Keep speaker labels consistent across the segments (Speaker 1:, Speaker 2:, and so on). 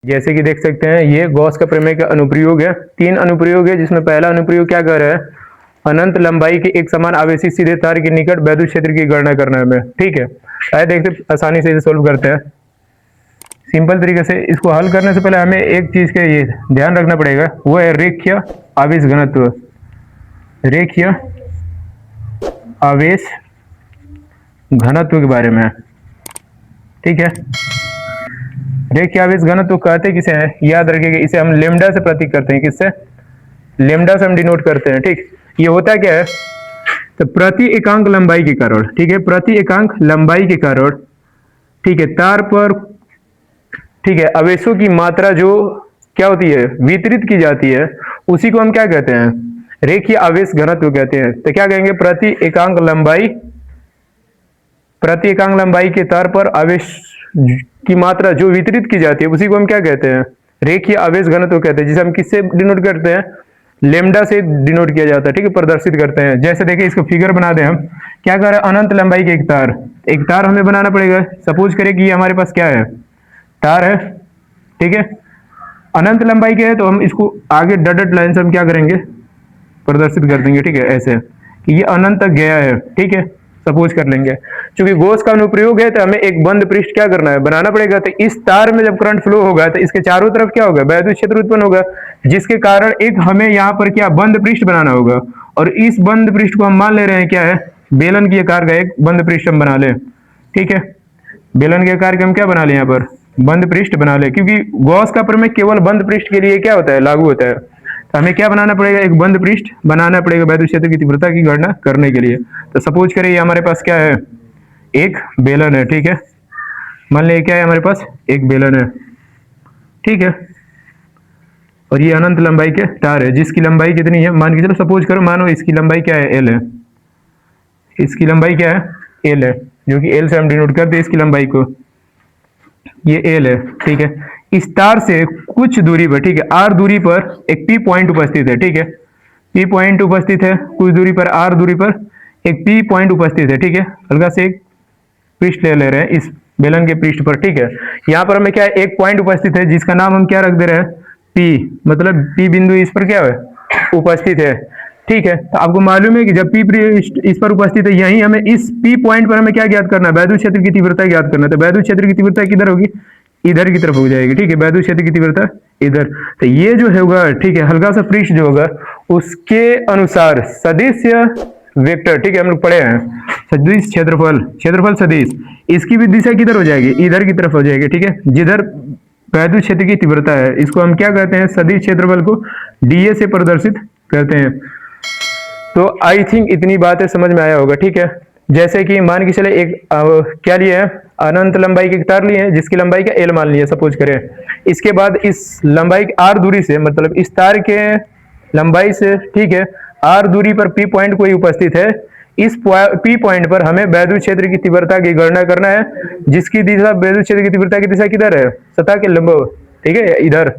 Speaker 1: जैसे कि देख सकते हैं ये गॉस का प्रमेय का अनुप्रयोग है। 3 अनुप्रयोग है, जिसमें पहला अनुप्रयोग क्या कर रहा है, अनंत लंबाई के एक समान आवेशित सीधे तार के निकट वैद्युत क्षेत्र की गणना करना है हमें। ठीक है, आइए देखते आसानी से इसे सोल्व करते हैं सिंपल तरीके से। इसको हल करने से पहले हमें एक चीज का ये ध्यान रखना पड़ेगा, वो है रेखीय आवेश घनत्व। रेखीय आवेश घनत्व के बारे में, ठीक है। रेखीय आवेश घनत्व कहते किसे हैं, याद रखिएगा, इसे हम लेमडा से प्रतीक करते हैं। किससे? लेमडा से हम डिनोट करते हैं। ठीक, ये होता क्या है, तो प्रति एकांक लंबाई के कारण, ठीक है, प्रति एकांक लंबाई के कारण, ठीक है, तार पर, ठीक है, आवेशों की मात्रा जो क्या होती है, वितरित की जाती है, उसी को हम क्या कहते हैं, रेखीय आवेश घनत्व कहते हैं। तो क्या कहेंगे, प्रति एकांक लंबाई के तार पर आवेश की मात्रा जो वितरित की जाती है, उसी को हम क्या कहते हैं, रेखीय आवेश घनत्व कहते हैं, जिसे हम किससे डिनोट करते हैं, लेमडा से डिनोट किया जाता है। ठीक है, प्रदर्शित करते हैं। जैसे देखिए, इसको फिगर बना दें हम, क्या कर रहे हैं, अनंत लंबाई के एक तार हमें बनाना पड़ेगा। सपोज करें कि ये हमारे पास क्या है, तार है, ठीक है, अनंत लंबाई के है, तो हम इसको आगे डॉटेड लाइन से हम क्या करेंगे, प्रदर्शित कर देंगे। ठीक है, ऐसे कि ये अनंत तक गया है। ठीक है, सपोज कर लेंगे। क्योंकि गॉस का अनुप्रयोग है, तो हमें एक बंद पृष्ठ क्या करना है, बनाना पड़ेगा। तो इस तार में जब करंट फ्लो होगा, तो इसके चारों तरफ क्या होगा, वैद्युत क्षेत्र उत्पन्न होगा, जिसके कारण एक हमें यहाँ पर क्या बंद पृष्ठ बनाना होगा। और इस बंद पृष्ठ को हम मान ले रहे हैं क्या है, बेलन की आकार का एक बंद पृष्ठ हम बना ले। ठीक है, बेलन के आकार के हम क्या बना ले, यहाँ पर बंद पृष्ठ बना ले, क्योंकि गॉस का प्रमेय केवल बंद पृष्ठ के लिए क्या होता है, लागू होता है। तो हमें क्या बनाना पड़ेगा, एक बंद पृष्ठ बनाना पड़ेगा वैद्युत क्षेत्र की तीव्रता की गणना करने के लिए। तो सपोज करें ये हमारे पास क्या है, एक बेलन है। ठीक है, मान लिया क्या है, हमारे पास एक बेलन है। ठीक है, और ये अनंत लंबाई के तार है, जिसकी लंबाई कितनी है, मान के चलो, सपोज करो, मानो इसकी लंबाई क्या है, एल है। इसकी लंबाई क्या है, एल है, जो कि एल से हम डिनोट करते हैं इसकी लंबाई को, ये एल है। ठीक है, इस तार से कुछ दूरी पर, ठीक है, आर दूरी पर एक पी पॉइंट उपस्थित है। ठीक है, पी पॉइंट उपस्थित है, कुछ दूरी पर, आर दूरी पर एक पी पॉइंट उपस्थित है। ठीक है, हल्का से एक पृष्ठ ले रहे हैं इस बेलन के पृष्ठ पर। ठीक है, यहाँ पर हमें क्या है, एक पॉइंट उपस्थित है, जिसका नाम हम क्या रख दे रहे हैं, पी, मतलब पी बिंदु इस पर क्या है, उपस्थित है। ठीक है, तो आपको मालूम है कि जब पी पृष्ठ इस पर उपस्थित है, यही हमें इस पी पॉइंट पर हमें क्या ज्ञात करना है, वैद्युत क्षेत्र की तीव्रता ज्ञात करना है। तो वैद्युत क्षेत्र की तीव्रता किधर होगी, इधर की तरफ हो जाएगी। ठीक है, वैद्युत क्षेत्र की तीव्रता इधर। तो ये जो होगा, ठीक है, हल्का सा पृष्ठ जो होगा, उसके अनुसार सदिश वेक्टर, ठीक है, हम लोग पढ़े हैं, सदिश क्षेत्रफल सदिश, इसकी भी दिशा किधर हो जाएगी, इधर की तरफ हो जाएगी। ठीक है, जिधर वैद्युत क्षेत्र की तीव्रता है, इसको हम क्या कहते हैं, सदिश क्षेत्रफल को डीए से प्रदर्शित करते हैं। तो आई थिंक इतनी बातें समझ में आया होगा। ठीक है, जैसे कि मान के चले एक क्या लिए है, अनंत लंबाई के तार लिए हैं, जिसकी लंबाई का एल मान लिया सपोज करें। इसके बाद इस लंबाई आर दूरी से, मतलब इस तार के लंबाई से, ठीक है, आर दूरी पर पी पॉइंट कोई उपस्थित है। इस पी पॉइंट पर हमें वैद्युत क्षेत्र की तीव्रता की गणना करना है, जिसकी दिशा, वैद्युत क्षेत्र की तीव्रता की दिशा किधर है, सतह के लंब, ठीक है, इधर।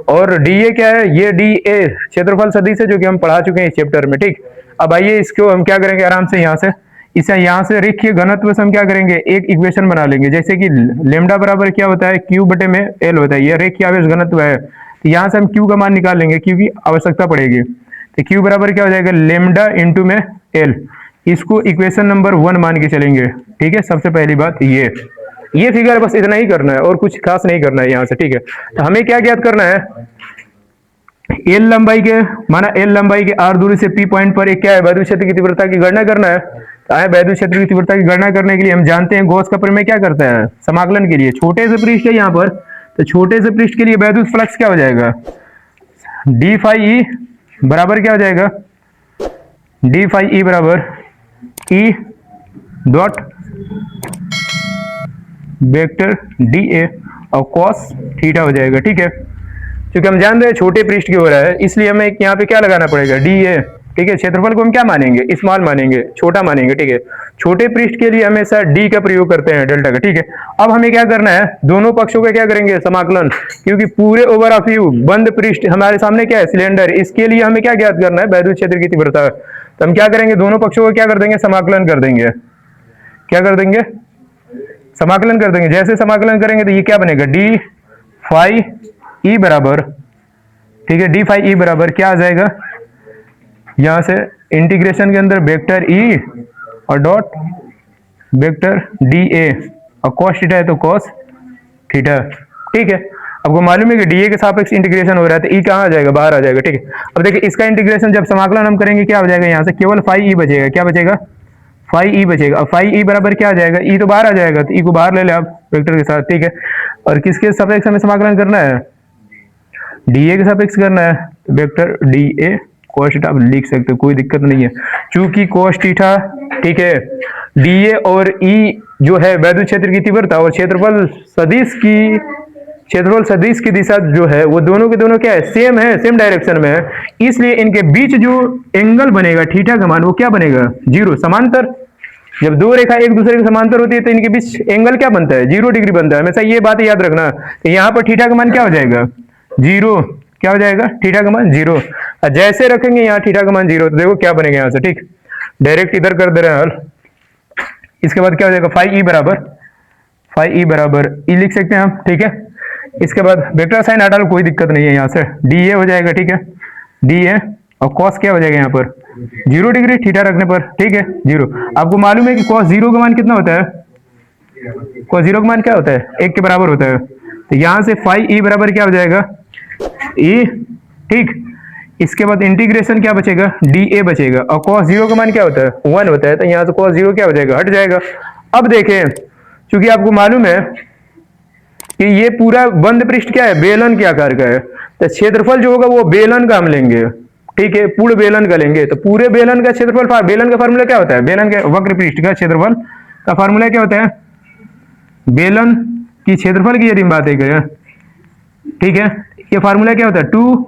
Speaker 1: और डीए क्या है, ये डी ए क्षेत्रफल सदिश है, जो कि हम पढ़ा चुके हैं इस चैप्टर में। ठीक, अब आइए इसको हम क्या करेंगे, आराम से यहाँ से रेखीय घनत्व से हम क्या करेंगे, एक इक्वेशन बना लेंगे। जैसे कि लेमडा बराबर क्या होता है, क्यू बटे में एल होता है, ये रेखीय आवेश घनत्व है। तो यहाँ से हम क्यू का मान निकाल लेंगे, क्यू की आवश्यकता पड़ेगी। तो क्यू बराबर क्या हो जाएगा, लेमडा इंटू में एल। इसको इक्वेशन नंबर 1 मान के चलेंगे। ठीक है, सबसे पहली बात ये फिगर बस इतना ही करना है, और कुछ खास नहीं करना है यहाँ से। ठीक है, तो हमें क्या ज्ञात करना है, एल लंबाई के, माना एल लंबाई के आर दूरी से पी पॉइंट पर एक क्या है, वैद्युत क्षेत्र की तीव्रता की गणना करना है। वैद्युत क्षेत्र की तीव्रता की गणना करने के लिए हम जानते हैं गॉस का प्रमेय क्या करता है, समाकलन के लिए छोटे से पृष्ठ है यहाँ पर, तो छोटे से पृष्ठ के लिए वैद्युत फ्लक्स क्या हो जाएगा, डी फाई ई बराबर क्या हो जाएगा, डी फाई ई बराबर E dot vector D A और कॉस थीटा हो जाएगा। ठीक है, क्योंकि हम जान रहे हैं छोटे पृष्ठ की हो रहा है, इसलिए हमें यहाँ पे क्या लगाना पड़ेगा, डी ए। ठीक है, क्षेत्रफल को हम क्या मानेंगे, स्मॉल मानेंगे, छोटा मानेंगे। ठीक है, छोटे पृष्ठ के लिए हमेशा डी का प्रयोग करते हैं, डेल्टा का। ठीक है, अब हमें क्या करना है, दोनों पक्षों का क्या करेंगे, समाकलन, क्योंकि पूरे ओवर ऑफ व्यू बंद पृष्ठ हमारे सामने क्या है, सिलेंडर, इसके लिए हमें क्या ज्ञात करना है, वैद्युत क्षेत्र की तीव्रता। तो हम क्या करेंगे, दोनों पक्षों को क्या कर देंगे, समाकलन कर देंगे। क्या कर देंगे, समाकलन कर देंगे। जैसे समाकलन करेंगे तो ये क्या बनेगा, डी फाई ई बराबर, ठीक है, डी फाई ई बराबर क्या आ जाएगा, यहां से इंटीग्रेशन के अंदर वेक्टर ई और डॉट वेक्टर डी ए, और कॉस थीटा है तो कॉस थीटा, ठीक है। आपको मालूम है कि डी ए के सापेक्ष इंटीग्रेशन हो रहा है तो ई कहाँ आ जाएगा, बाहर आ जाएगा, ठीक है। अब देखिए इसका इंटीग्रेशन जब समाकलन हम करेंगे क्या हो जाएगा, यहाँ से केवल फाई ई बचेगा, क्या बचेगा, फाई ई बचेगा। अब फाई ई बराबर क्या आ जाएगा, ई तो बाहर आ जाएगा, तो ई को बाहर ले ले आप वेक्टर के साथ, ठीक है। और किसके सापेक्ष हमें समाकलन करना है, डी ए के सापेक्ष करना है, तो vector D A cos theta आप लिख सकते हो, कोई दिक्कत नहीं है। चूंकि cos थीटा, ठीक है, डी ए और ई जो है वैद्युत क्षेत्र की तीव्रता और क्षेत्रफल सदिश की दिशा जो है वो दोनों के दोनों क्या है, सेम है, सेम डायरेक्शन में है, इसलिए इनके बीच जो एंगल बनेगा थीटा का मान वो क्या बनेगा, जीरो, समांतर। जब दो रेखा एक दूसरे के समांतर होती है तो इनके बीच एंगल क्या बनता है, 0 डिग्री बनता है, हमेशा ये बात याद रखना। तो यहाँ पर थीटा का मान क्या हो जाएगा, 0, क्या हो जाएगा, थीटा का मान 0। जैसे रखेंगे यहाँ थीटा का मान 0 तो देखो क्या बनेगा यहाँ से, ठीक, डायरेक्ट इधर कर दे रहे हैं हल। इसके बाद क्या हो जाएगा, फाई ई बराबर ई लिख सकते हैं हम, ठीक है। इसके बाद वेक्टर साइन हटा लो, कोई दिक्कत नहीं है, यहाँ से डी ए हो जाएगा, ठीक है, डी ए और कॉस क्या हो जाएगा यहाँ पर 0 डिग्री थीटा रखने पर, ठीक है, 0। आपको मालूम है कि कॉस 0 का मान कितना होता है, कॉस 0 का मान क्या होता है, 1 के बराबर होता है। तो यहाँ से फाई ई बराबर क्या हो जाएगा, ई, ठीक। इसके बाद इंटीग्रेशन क्या बचेगा, डी ए बचेगा, और cos 0 का मान क्या होता है, 1 होता है, तो यहाँ से cos 0 क्या हो जाएगा, हट जाएगा। अब देखें, चूंकि आपको मालूम है कि ये पूरा बंद पृष्ठ क्या है, बेलन के आकार का है, तो क्षेत्रफल जो होगा वो बेलन का हम लेंगे, ठीक है, पूर्ण बेलन का लेंगे। तो पूरे बेलन का क्षेत्रफल, बेलन का फार्मूला क्या होता है, बेलन के वक्र पृष्ठ का क्षेत्रफल का फार्मूला क्या होता है, बेलन की क्षेत्रफल की यदि हम बात करें, ठीक है, ये फार्मूला क्या होता है, 2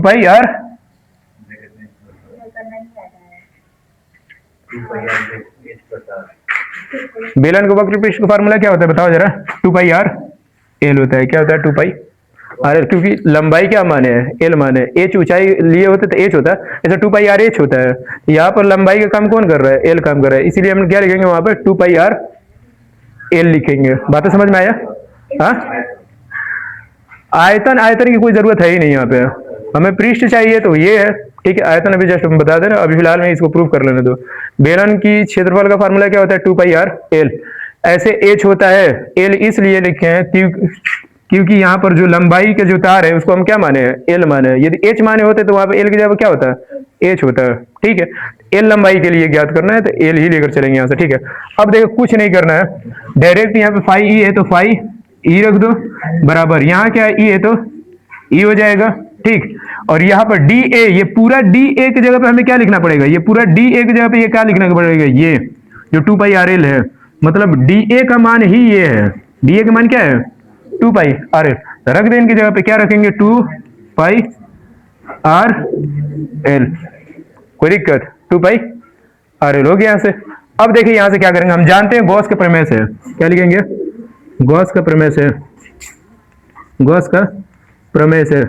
Speaker 1: पाई आर, बेलन के वक्र पृष्ठ का फार्मूला क्या होता है बताओ जरा, 2 पाई आर एल होता है, क्या होता है 2 पाई आर एल, क्योंकि लंबाई क्या माने है, एल माने, एच ऊंचाई लिए होते तो एच होता है, ऐसा 2 पाई आर एच होता है। यहाँ पर लंबाई का काम कौन कर रहा है, एल काम कर रहा है, इसीलिए हम क्या लिखेंगे वहां पर 2 पाई आर एल लिखेंगे। बातें समझ में आया, हाँ। आयतन की कोई जरूरत है ही नहीं यहाँ पे, हमें पृष्ठ चाहिए तो ये है, ठीक है। आयतन अभी जस्ट बता देना, अभी फिलहाल में इसको प्रूव कर लेने दो। बेलन की क्षेत्रफल का फार्मूला क्या होता है, 2 पाई आर एल, ऐसे एच होता है, एल इसलिए लिखे हैं क्योंकि यहाँ पर जो लंबाई के जो तार है उसको हम क्या माने हैं, एल माने हैं। यदि एच माने होते तो वहां पे एल की जगह क्या होता है, एच होता है, ठीक है। एल लंबाई के लिए ज्ञात करना है तो एल ही लेकर चलेंगे यहाँ से, ठीक है। अब देखो कुछ नहीं करना है, डायरेक्ट यहाँ पे फाई ई है तो फाई ई रख दो बराबर, यहाँ क्या है, ई है तो ई हो जाएगा, ठीक। और यहाँ पर डी ए, ये पूरा डी ए की जगह पे हमें क्या लिखना पड़ेगा, ये पूरा डी ए की जगह पे ये क्या लिखना पड़ेगा, ये जो 2 पाई आर एल है, मतलब डी ए का मान ही ये है, डी ए का मान क्या है 2 पाई आर एल, रख दे इनकी जगह पे क्या रखेंगे 2 पाई आर एल, कोई दिक्कत, 2 पाई आर एल हो गया यहाँ से। अब देखिए यहाँ से क्या करेंगे, हम जानते हैं गॉस के प्रमेय से, क्या लिखेंगे, गॉस का प्रमेय से, गॉस का प्रमेय से,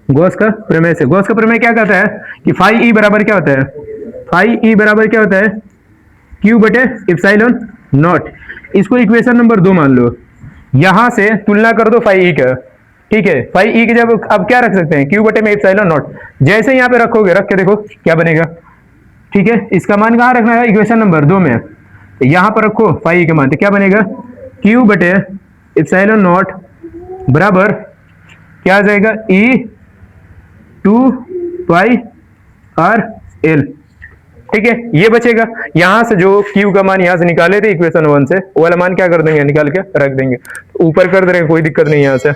Speaker 1: गॉस का प्रमेय से, गॉस का प्रमेय क्या कहता है कि फाई ई बराबर क्या होता है, फाई ई बराबर क्या होता है, क्यू बटे इप्सिलॉन नॉट। इसको इक्वेशन नंबर 2 मान लो, यहां से तुलना कर दो फाई ई का, ठीक है। फाई ई की जब अब क्या रख सकते हैं, क्यू बटे में इप्सिलॉन नॉट, जैसे यहाँ पे रखोगे, रख के देखो क्या बनेगा, ठीक है। इसका मान कहाँ रखना है, इक्वेशन नंबर 2 में, तो यहाँ पर रखो फाई ई का मान, तो क्या बनेगा, क्यू बटे इप्सिलॉन नॉट बराबर क्या आ जाएगा, ई 2 पाई आर एल, ठीक है। ये बचेगा, यहां से जो Q का मान यहां से निकाले थे इक्वेशन 1 से, वो वाला मान क्या कर देंगे, निकाल के रख देंगे, ऊपर कर दे रहे हैं, कोई दिक्कत नहीं यहां से,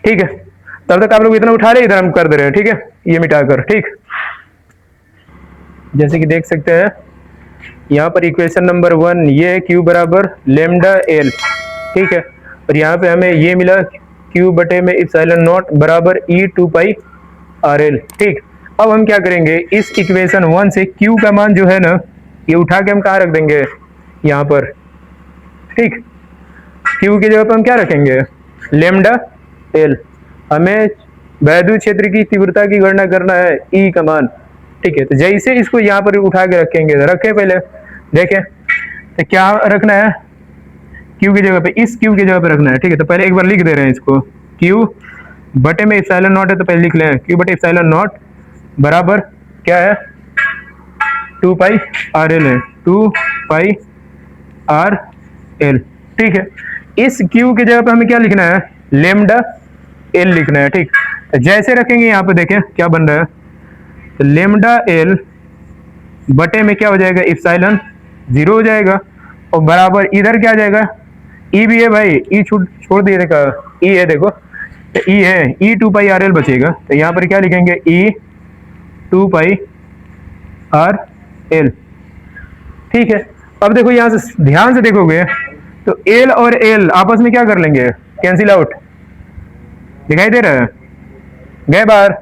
Speaker 1: ठीक है। तब तक आप लोग इतना उठा रहे, इधर हम कर दे रहे हैं, ठीक है, ये मिटाकर, ठीक। जैसे कि देख सकते हैं यहाँ पर इक्वेशन नंबर 1 ये Q बराबर लेमडा एल, ठीक है, और यहाँ पे हमें ये मिला Q बटे में इप्सिलॉन नॉट बराबर ई 2 पाई आर एल, ठीक। अब हम क्या करेंगे, इस इक्वेशन 1 से Q का मान जो है ना, ये उठा के हम कहाँ रख देंगे, यहाँ पर, ठीक। Q की जगह पर हम क्या रखेंगे, लेमडा एल। हमें वैद्युत क्षेत्र की तीव्रता की गणना करना है, E का मान, ठीक है। तो जैसे इसको यहाँ पर उठा के रखेंगे, रखें पहले, देखें तो क्या रखना है, क्यू की जगह पे, इस क्यू की जगह पे रखना है, ठीक है। तो पहले एक बार लिख दे रहे हैं इसको, क्यू बटे में एप्सिलॉन नॉट है तो पहले लिख लें क्यू बटे एप्सिलॉन नॉट बराबर क्या है, 2 पाई आर एल है, 2 पाई आर एल, ठीक है। इस क्यू की जगह पे हमें क्या लिखना है, लेमडा एल लिखना है, ठीक। तो जैसे रखेंगे यहाँ पे देखें क्या बन रहा है, तो लेमडा एल बटे में क्या हो जाएगा, एप्सिलॉन 0 हो जाएगा, और बराबर इधर क्या आ जाएगा, ई भी है भाई, ई छोड़ दिए, देखा ई है, देखो तो ई है, ई 2 पाई आर एल बचेगा। तो यहाँ पर क्या लिखेंगे, ई 2 पाई आर एल, ठीक है। अब देखो यहाँ से ध्यान से देखोगे तो एल और एल आपस में क्या कर लेंगे, कैंसिल आउट, दिखाई दे रहा है, गए बाहर।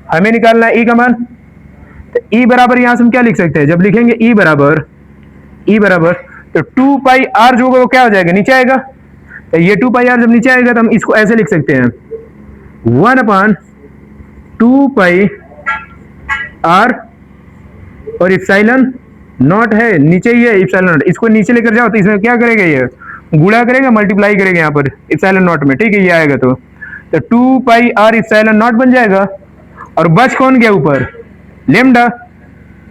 Speaker 1: हमें निकालना है ई का मान, तो ई बराबर यहां से हम क्या लिख सकते हैं, जब लिखेंगे ई बराबर तो 2 पाई आर जो होगा वो क्या हो जाएगा, नीचे आएगा। तो ये 2 पाई आर जब नीचे आएगा तो हम इसको ऐसे लिख सकते हैं, 1/2 पाई आर और एप्सिलॉन नॉट है, नीचे ही है एप्सिलॉन नॉट, इसको नीचे लेकर जाओ तो इसमें क्या करेगा, ये गुणा करेगा, मल्टीप्लाई करेगा यहाँ पर एप्सिलॉन नॉट में, ठीक है। ये आएगा तो 2 पाई आर एप्सिलॉन नॉट बन जाएगा, और बच कौन गया ऊपर, लेमडा,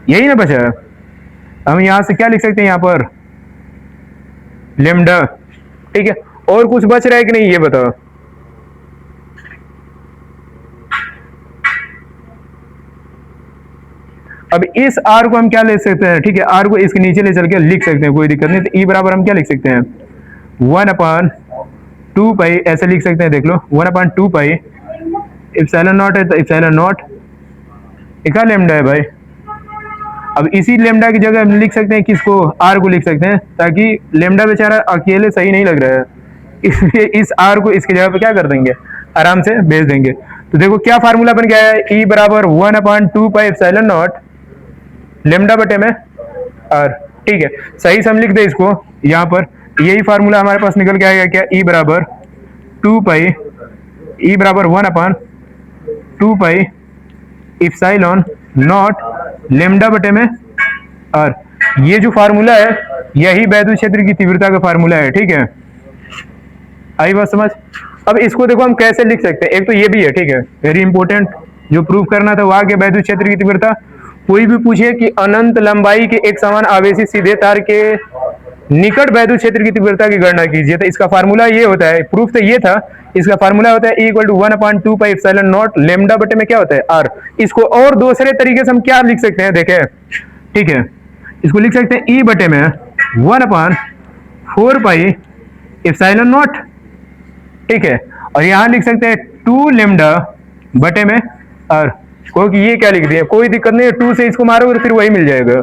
Speaker 1: यही ना बचा। हम यहां से क्या लिख सकते हैं, यहाँ पर लेमडा, ठीक है। और कुछ बच रहा है कि नहीं ये बताओ, अब इस आर को हम क्या ले सकते हैं, ठीक है, आर को इसके नीचे ले चल के लिख सकते हैं, कोई दिक्कत नहीं। तो ई बराबर हम क्या लिख सकते हैं, 1/2 पाई, ऐसे लिख सकते हैं, देख लो 1/2 पाई, एप्सिलॉन नॉट है तो एप्सिलॉन नॉट, इका लेमडा है भाई। अब इसी लेमडा की जगह हम लिख सकते हैं किसको, आर को लिख सकते हैं, ताकि लेमडा बेचारा अकेले सही नहीं लग रहा है, इसलिए इस आर को इसकी जगह पे क्या कर देंगे, आराम से भेज देंगे। तो देखो क्या फार्मूला बन गया है, ई बराबर 1/2 पाई एप्सिलॉन नॉट लेमडा बटे में आर, ठीक है। सही से हम लिख दे इसको यहाँ पर, यही फार्मूला हमारे पास निकल के आएगा क्या, ई बराबर 2 पाई, ई बराबर 1/2 पाई एप्सिलॉन नॉट लेमडा बटे में आर। ये जो फार्मूला है यही वैद्युत क्षेत्र की तीव्रता का फार्मूला है, ठीक है। आई बात समझ। अब इसको देखो हम कैसे लिख सकते हैं, एक तो ये भी है, ठीक है, वेरी इंपॉर्टेंट, जो प्रूव करना था वो आ गया, वैद्युत क्षेत्र की तीव्रता। कोई भी पूछे कि अनंत लंबाई के एक समान आवेशी सीधे तार के निकट वैद्युत क्षेत्र की तीव्रता की गणना कीजिए, तो इसका फार्मूला ये होता है, प्रूफ तो ये था, इसका फार्मूला होता है E = 1/2 pi epsilon not lambda बटे में क्या होता है, आर। इसको और दूसरे तरीके से हम क्या लिख सकते हैं, देखें, ठीक है, इसको लिख सकते हैं E बटे में 1/4 पाई एप्सिलॉन नॉट, ठीक है, और यहां लिख सकते हैं 2 लेमडा बटे में आर। क्योंकि ये क्या लिख दिया, कोई दिक्कत नहीं है, 2 से इसको मारोगे तो फिर वही मिल जाएगा।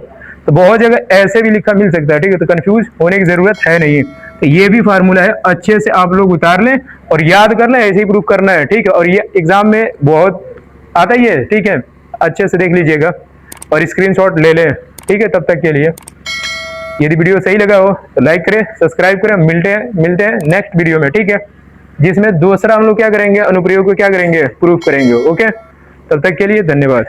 Speaker 1: तो बहुत जगह ऐसे भी लिखा मिल सकता है, ठीक है, तो कंफ्यूज होने की जरूरत है नहीं। तो ये भी फार्मूला है, अच्छे से आप लोग उतार लें और याद कर लें, ऐसे ही प्रूफ करना है, ठीक है। और ये एग्जाम में बहुत आता ही है, ठीक है, अच्छे से देख लीजिएगा और स्क्रीनशॉट ले लें, ठीक है। तब तक के लिए यदि वीडियो सही लगा हो तो लाइक करें, सब्सक्राइब करें, मिलते हैं नेक्स्ट वीडियो में, ठीक है, जिसमें दूसरा हम लोग क्या करेंगे, अनुप्रयोग को क्या करेंगे, प्रूफ करेंगे। ओके, तब तक के लिए धन्यवाद।